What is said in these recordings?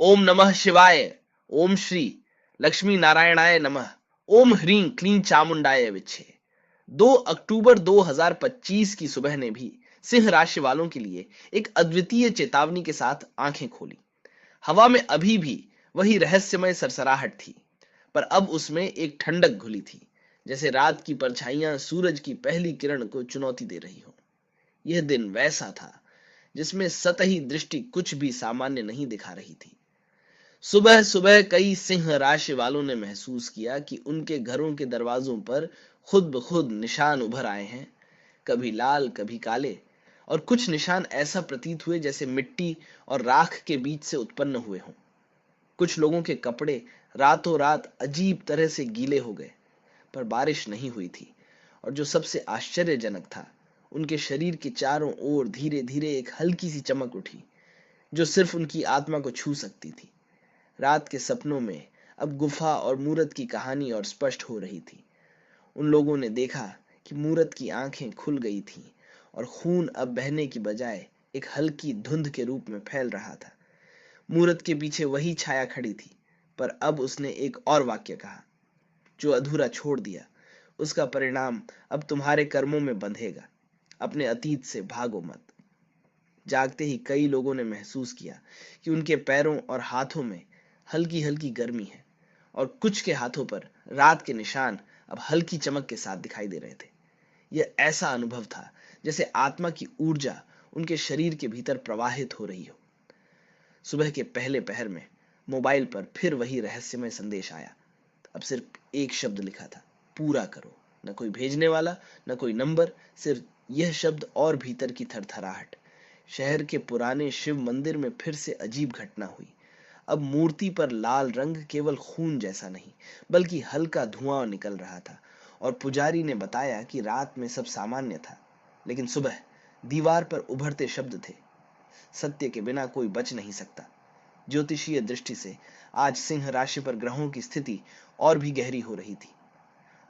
ओम नमः शिवाय। ओम श्री लक्ष्मी नारायणाय नमः। ओम ह्रीं क्लीं चामुंडाय विच्छे। 2 अक्टूबर 2025 की सुबह ने भी सिंह राशि वालों के लिए एक अद्वितीय चेतावनी के साथ आंखें खोली। हवा में अभी भी वही रहस्यमय सरसराहट थी, पर अब उसमें एक ठंडक घुली थी, जैसे रात की परछाइयां सूरज की पहली किरण को चुनौती दे रही हो। यह दिन वैसा था जिसमें सतही दृष्टि कुछ भी सामान्य नहीं दिखा रही थी। सुबह सुबह कई सिंह राशि वालों ने महसूस किया कि उनके घरों के दरवाजों पर खुद ब खुद निशान उभर आए हैं, कभी लाल कभी काले, और कुछ निशान ऐसा प्रतीत हुए जैसे मिट्टी और राख के बीच से उत्पन्न हुए हों। कुछ लोगों के कपड़े रातों रात अजीब तरह से गीले हो गए, पर बारिश नहीं हुई थी। और जो सबसे आश्चर्यजनक था, उनके शरीर के चारों ओर धीरे धीरे एक हल्की सी चमक उठी, जो सिर्फ उनकी आत्मा को छू सकती थी। रात के सपनों में अब गुफा और मूरत की कहानी और स्पष्ट हो रही थी। उन लोगों ने देखा कि मूरत की आंखें खुल गई थीं और खून अब बहने की बजाय एक हल्की धुंध के रूप में फैल रहा था। मूरत के पीछे वही छाया खड़ी थी, पर अब उसने एक और वाक्य कहा, जो अधूरा छोड़ दिया, उसका परिणाम अब तुम्हारे कर्मों में बंधेगा। अपने अतीत से भागो मत। जागते ही कई लोगों ने महसूस किया कि उनके पैरों और हाथों में हल्की हल्की गर्मी है, और कुछ के हाथों पर रात के निशान अब हल्की चमक के साथ दिखाई दे रहे थे। यह ऐसा अनुभव था जैसे आत्मा की ऊर्जा उनके शरीर के भीतर प्रवाहित हो रही हो। सुबह के पहले पहर में मोबाइल पर फिर वही रहस्यमय संदेश आया। अब सिर्फ एक शब्द लिखा था, पूरा करो। न कोई भेजने वाला, न कोई नंबर, सिर्फ यह शब्द और भीतर की थरथराहट। शहर के पुराने शिव मंदिर में फिर से अजीब घटना हुई। अब मूर्ति पर लाल रंग केवल खून जैसा नहीं, बल्कि हल्का धुआं निकल रहा था, और पुजारी ने बताया कि रात में सब सामान्य था, लेकिन सुबह दीवार पर उभरते शब्द थे, सत्य के बिना कोई बच नहीं सकता। ज्योतिषीय दृष्टि से आज सिंह राशि पर ग्रहों की स्थिति और भी गहरी हो रही थी।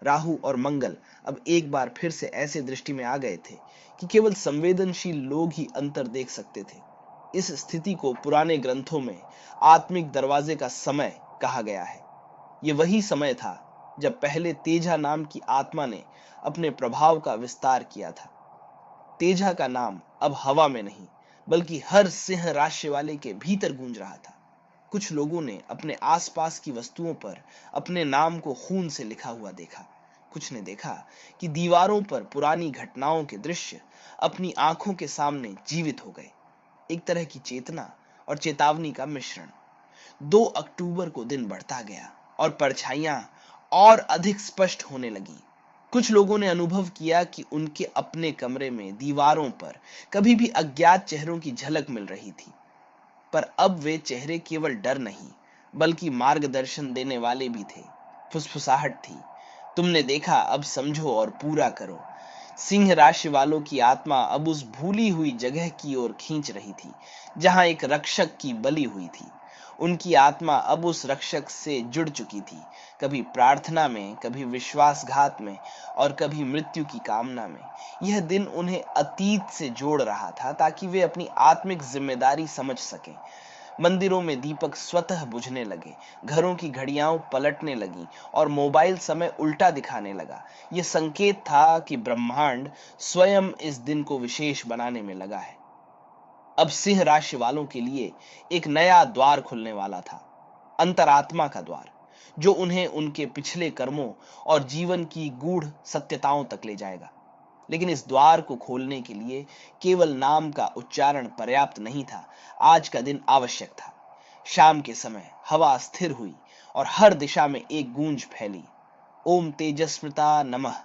राहु और मंगल अब एक बार फिर से ऐसे दृष्टि में आ गए थे कि केवल संवेदनशील लोग ही अंतर देख सकते थे। इस स्थिति को पुराने ग्रंथों में आत्मिक दरवाजे का समय कहा गया है। यह वही समय था जब पहले तेजा नाम की आत्मा ने अपने प्रभाव का विस्तार किया था। तेजा का नाम अब हवा में नहीं, बल्कि हर सिंह राशि वाले के भीतर गूंज रहा था। कुछ लोगों ने अपने आसपास की वस्तुओं पर अपने नाम को खून से लिखा हुआ देखा। कुछ ने देखा कि दीवारों पर पुरानी घटनाओं के दृश्य अपनी आंखों के सामने जीवित हो गए। एक तरह की चेतना और चेतावनी का मिश्रण। 2 अक्टूबर को दिन बढ़ता गया और परछाइयां और अधिक स्पष्ट होने लगी। कुछ लोगों ने अनुभव किया कि उनके अपने कमरे में दीवारों पर कभी भी अज्ञात चेहरों की झलक मिल रही थी, पर अब वे चेहरे केवल डर नहीं, बल्कि मार्गदर्शन देने वाले भी थे। फुसफुसाहट थी, तुमने देखा, अब समझो और पूरा करो। सिंह राशि वालों की आत्मा अब उस भूली हुई जगह की ओर खींच रही थी जहां एक रक्षक की बलि हुई थी। उनकी आत्मा अब उस रक्षक से जुड़ चुकी थी, कभी प्रार्थना में, कभी विश्वासघात में, और कभी मृत्यु की कामना में। यह दिन उन्हें अतीत से जोड़ रहा था ताकि वे अपनी आत्मिक जिम्मेदारी समझ सकें। मंदिरों में दीपक स्वतः बुझने लगे, घरों की घड़ियां पलटने लगी, और मोबाइल समय उल्टा दिखाने लगा। यह संकेत था कि ब्रह्मांड स्वयं इस दिन को विशेष बनाने में लगा है। अब सिंह राशि वालों के लिए एक नया द्वार खुलने वाला था, अंतरात्मा का द्वार, जो उन्हें उनके पिछले कर्मों और जीवन की गूढ़ सत्यताओं तक ले जाएगा। लेकिन इस द्वार को खोलने के लिए केवल नाम का उच्चारण पर्याप्त नहीं था। आज का दिन आवश्यक था। शाम के समय हवा स्थिर हुई और हर दिशा में एक गूंज फैली, ओम तेजस्मृता नमः,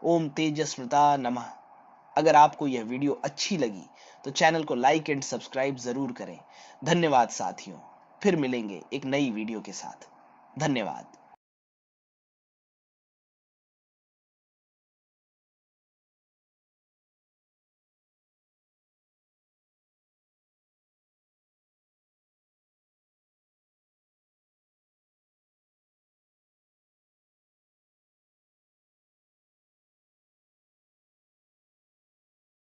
ओम तेजस्मृता नमः। अगर आपको यह वीडियो अच्छी लगी तो चैनल को लाइक एंड सब्सक्राइब जरूर करें। धन्यवाद साथियों, फिर मिलेंगे एक नई वीडियो के साथ। धन्यवाद।